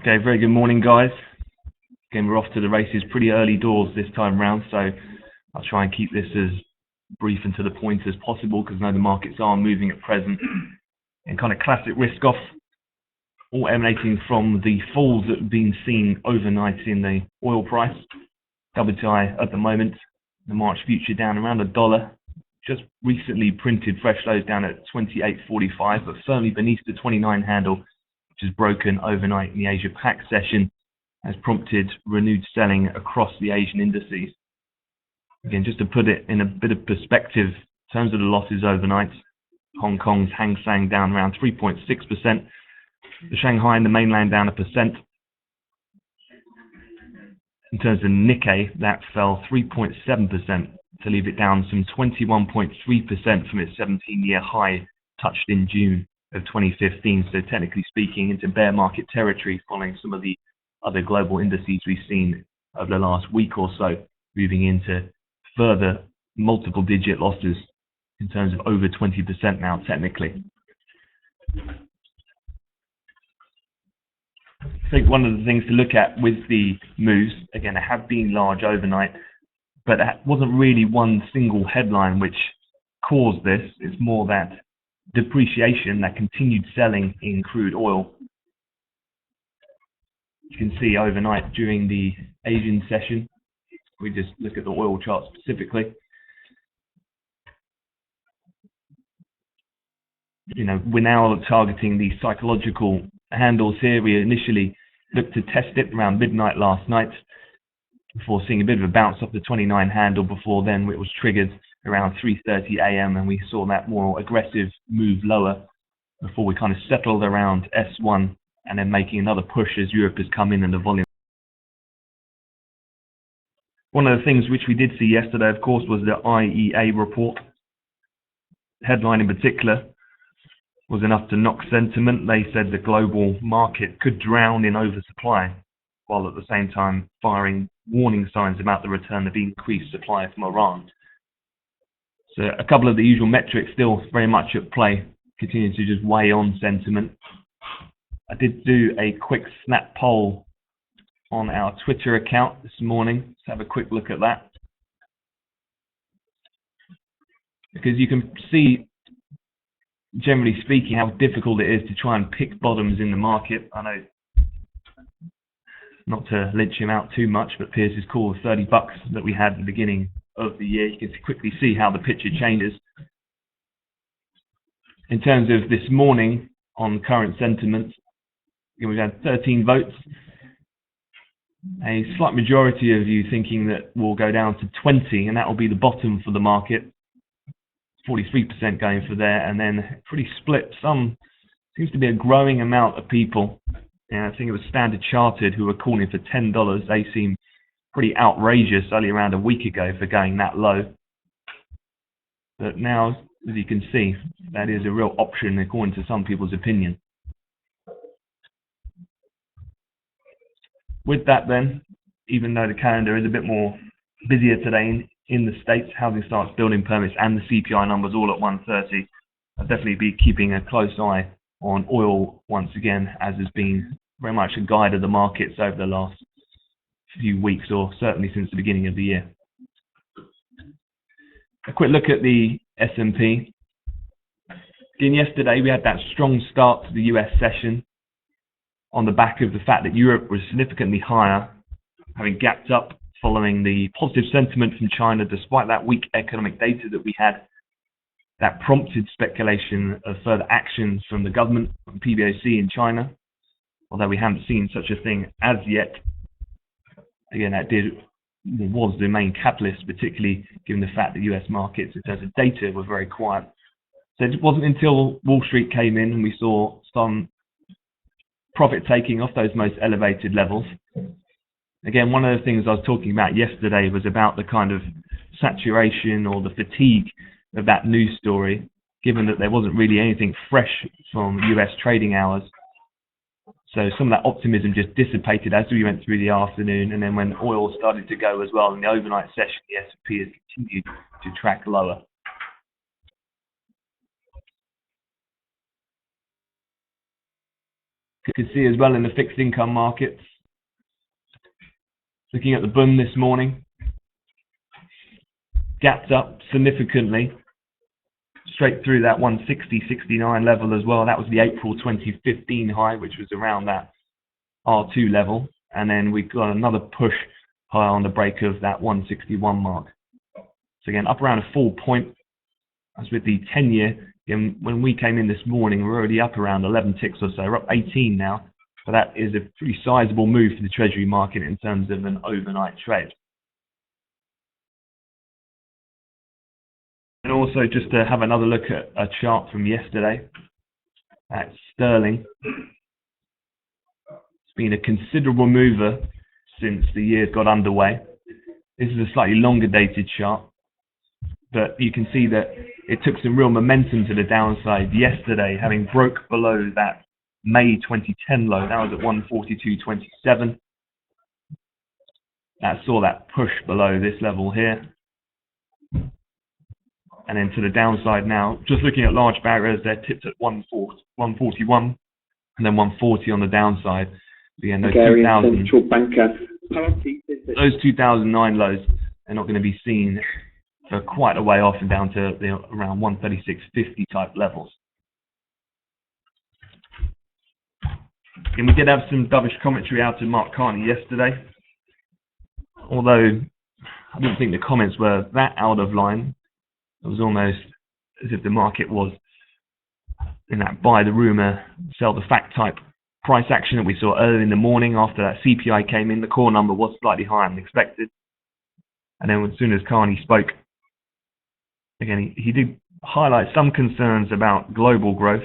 Okay, very good morning, guys. Again, we're off to the races pretty early doors this time round, so I'll try and keep this as brief and to the point as possible because I know the markets are moving at present. And kind of classic risk off, all emanating from the falls that have been seen overnight in the oil price. WTI at the moment, the March future down around $1. Just recently printed fresh lows down at 28.45, but firmly beneath the 29 handle, which is broken overnight in the Asia Pac session, has prompted renewed selling across the Asian indices. Again, just to put it in a bit of perspective, in terms of the losses overnight, Hong Kong's Hang Seng down around 3.6%, the Shanghai and the mainland down 1%. In terms of Nikkei, that fell 3.7% to leave it down some 21.3% from its 17-year high touched in June of 2015. So technically speaking, into bear market territory following some of the other global indices we've seen over the last week or so, moving into further multiple digit losses in terms of over 20% now technically. I think one of the things to look at with the moves, again, they have been large overnight, but it wasn't really one single headline which caused this. It's more that depreciation, that continued selling in crude oil. You can see overnight during the Asian session, we just look at the oil chart specifically. You know, we're now targeting the psychological handles here. We initially looked to test it around midnight last night before seeing a bit of a bounce off the 29 handle. Before then, it was triggered around 3:30 a.m. and we saw that more aggressive move lower before we kind of settled around S1 and then making another push as Europe has come in and the volume. One of the things which we did see yesterday, of course, was the IEA report. Headline in particular was enough to knock sentiment. They said the global market could drown in oversupply, while at the same time firing warning signs about the return of increased supply from Iran. So a couple of the usual metrics still very much at play, continuing to just weigh on sentiment. I did do a quick snap poll on our Twitter account this morning. Let's have a quick look at that. Because you can see, generally speaking, how difficult it is to try and pick bottoms in the market. I know, not to lynch him out too much, but Pierce's call of $30 that we had at the beginning of the year, you can quickly see how the picture changes. In terms of this morning on current sentiment, we've had 13 votes. A slight majority of you thinking that we'll go down to 20, and that will be the bottom for the market. 43% going for there, and then pretty split. Seems to be a growing amount of people. And I think it was Standard Chartered who were calling for $10. They seem pretty outrageous only around a week ago for going that low. But now, as you can see, that is a real option according to some people's opinion. With that then, even though the calendar is a bit more busier today in the States, housing starts, building permits and the CPI numbers all at 1:30, I'll definitely be keeping a close eye on oil once again, as has been very much a guide of the markets over the last few weeks, or certainly since the beginning of the year. A quick look at the S&P. Again, yesterday we had that strong start to the US session on the back of the fact that Europe was significantly higher, having gapped up following the positive sentiment from China despite that weak economic data that we had. That prompted speculation of further actions from the government, from PBOC in China, although we haven't seen such a thing as yet. Again, that was the main catalyst, particularly given the fact that US markets in terms of data were very quiet. So it wasn't until Wall Street came in and we saw some profit taking off those most elevated levels. Again, one of the things I was talking about yesterday was about the kind of saturation or the fatigue of that news story, given that there wasn't really anything fresh from US trading hours. So some of that optimism just dissipated as we went through the afternoon, and then when oil started to go as well in the overnight session, the S&P has continued to track lower. You can see as well in the fixed income markets, looking at the Bund this morning, gapped up significantly, straight through that 160.69 level as well. That was the April 2015 high, which was around that R2 level. And then we got another push high on the break of that 161 mark. So again, up around a full point. As with the 10-year, when we came in this morning, we're already up around 11 ticks or so. We're up 18 now. So that is a pretty sizable move for the Treasury market in terms of an overnight trade. And also just to have another look at a chart from yesterday at sterling. It's been a considerable mover since the year got underway. This is a slightly longer dated chart, but you can see that it took some real momentum to the downside yesterday, having broke below that May 2010 low. That was at 142.27. That saw that push below this level here. And then to the downside now, just looking at large barriers, they're tipped at 141 and then 140 on the downside. Again, those 2009 lows are not going to be seen for quite a way off and down to around 136.50 type levels. And we did have some dovish commentary out to Mark Carney yesterday, although I didn't think the comments were that out of line. It was almost as if the market was in that buy the rumor, sell the fact type price action that we saw earlier in the morning after that CPI came in. The core number was slightly higher than expected. And then as soon as Carney spoke, again, he did highlight some concerns about global growth,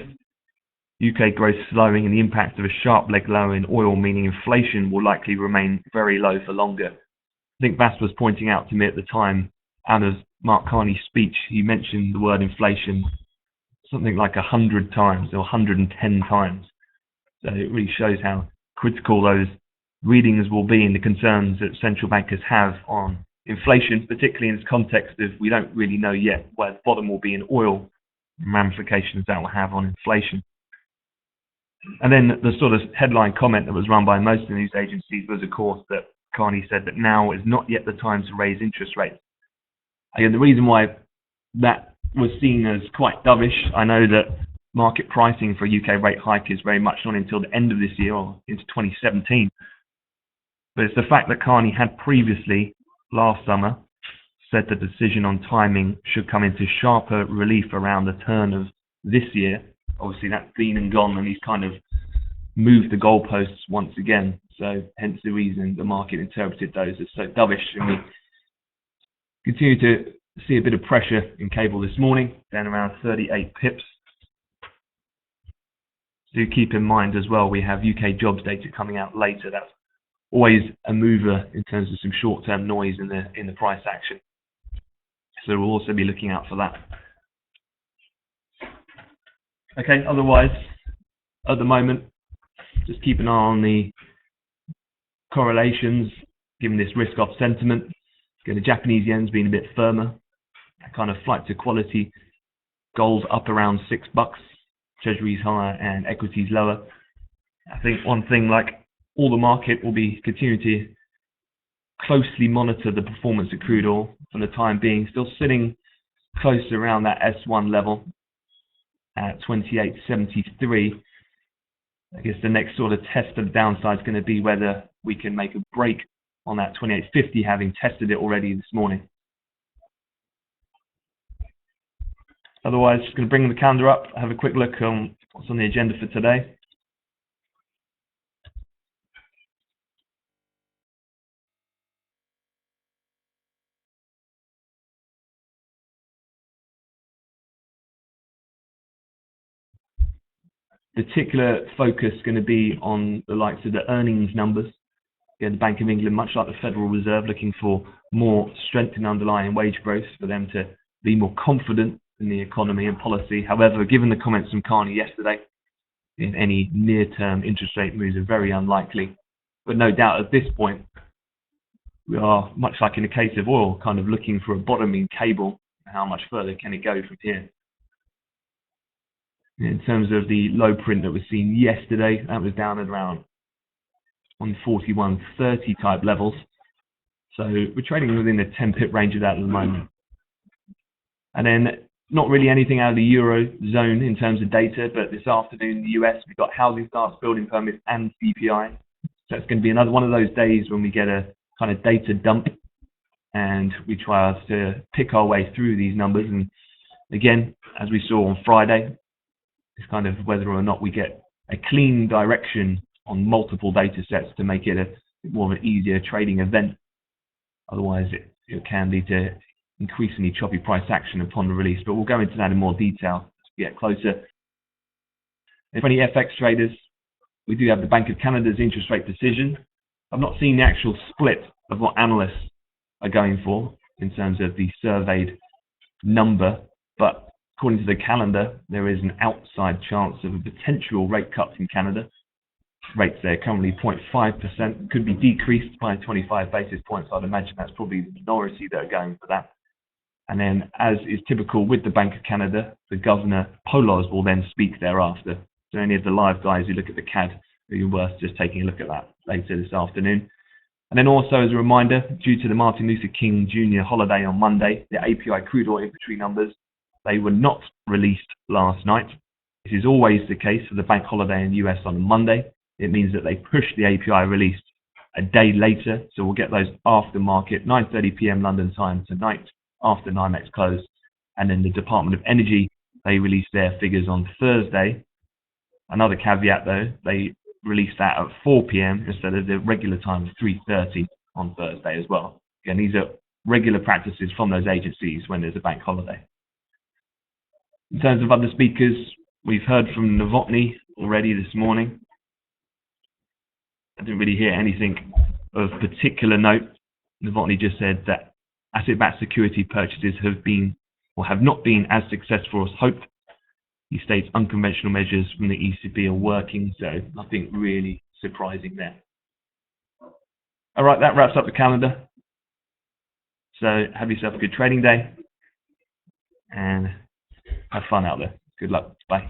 UK growth slowing, and the impact of a sharp leg lower in oil, meaning inflation will likely remain very low for longer. I think Vass was pointing out to me at the time, out of Mark Carney's speech, he mentioned the word inflation something like 100 times or 110 times. So it really shows how critical those readings will be and the concerns that central bankers have on inflation, particularly in this context of we don't really know yet where the bottom will be in oil and ramifications that will have on inflation. And then the sort of headline comment that was run by most of the news agencies was, of course, that Carney said that now is not yet the time to raise interest rates. Again, the reason why that was seen as quite dovish, I know that market pricing for a UK rate hike is very much not until the end of this year or into 2017. But it's the fact that Carney had previously, last summer, said the decision on timing should come into sharper relief around the turn of this year. Obviously, that's been and gone, and he's kind of moved the goalposts once again. So hence the reason the market interpreted those as so dovish. And we continue to see a bit of pressure in cable this morning, down around 38 pips. Do keep in mind as well, we have UK jobs data coming out later. That's always a mover in terms of some short-term noise in the price action. So we'll also be looking out for that. Okay, otherwise, at the moment, just keep an eye on the correlations, given this risk-off sentiment. Again, the Japanese yen's been a bit firmer. That kind of flight to quality. Gold up around $6. Treasuries higher and equities lower. I think one thing, like all the market, will be continuing to closely monitor the performance of crude oil for the time being. Still sitting close around that S1 level at 28.73. I guess the next sort of test of the downside is going to be whether we can make a break on that 28.50, having tested it already this morning. Otherwise, just going to bring the calendar up, have a quick look on what's on the agenda for today. Particular focus going to be on the likes of the earnings numbers. Again, the Bank of England, much like the Federal Reserve, looking for more strength in underlying wage growth for them to be more confident in the economy and policy. However, given the comments from Carney yesterday, any near-term interest rate moves are very unlikely. But no doubt at this point, we are, much like in the case of oil, kind of looking for a bottoming cable. How much further can it go from here? In terms of the low print that was seen yesterday, that was down at around 141.30 type levels. So we're trading within the 10 pip range of that at the moment. And then not really anything out of the Eurozone in terms of data, but this afternoon in the US, we've got housing starts, building permits, and CPI. So it's going to be another one of those days when we get a kind of data dump and we try to pick our way through these numbers. And again, as we saw on Friday, it's kind of whether or not we get a clean direction on multiple data sets to make it a bit more of an easier trading event. Otherwise, it can lead to increasingly choppy price action upon the release. But we'll go into that in more detail as we get closer. And for any FX traders, we do have the Bank of Canada's interest rate decision. I've not seen the actual split of what analysts are going for in terms of the surveyed number, but according to the calendar, there is an outside chance of a potential rate cut in Canada. Rates there currently 0.5%, could be decreased by 25 basis points. I'd imagine that's probably the minority that are going for that. And then, as is typical with the Bank of Canada, the Governor Poloz will then speak thereafter. So any of the live guys who look at the CAD, it'd be worth just taking a look at that later this afternoon. And then also as a reminder, due to the Martin Luther King Jr. holiday on Monday, the API crude oil inventory numbers, they were not released last night. This is always the case for the bank holiday in the US on a Monday. It means that they push the API release a day later. So we'll get those after market, 9:30 p.m. London time tonight, after NYMEX close. And then the Department of Energy, they released their figures on Thursday. Another caveat though, they released that at 4 p.m. instead of the regular time of 3:30 on Thursday as well. Again, these are regular practices from those agencies when there's a bank holiday. In terms of other speakers, we've heard from Novotny already this morning. I didn't really hear anything of particular note. Novotny just said that asset-backed security purchases have been or have not been as successful as hoped. He states unconventional measures from the ECB are working, so nothing really surprising there. All right, that wraps up the calendar. So have yourself a good trading day and have fun out there. Good luck. Bye.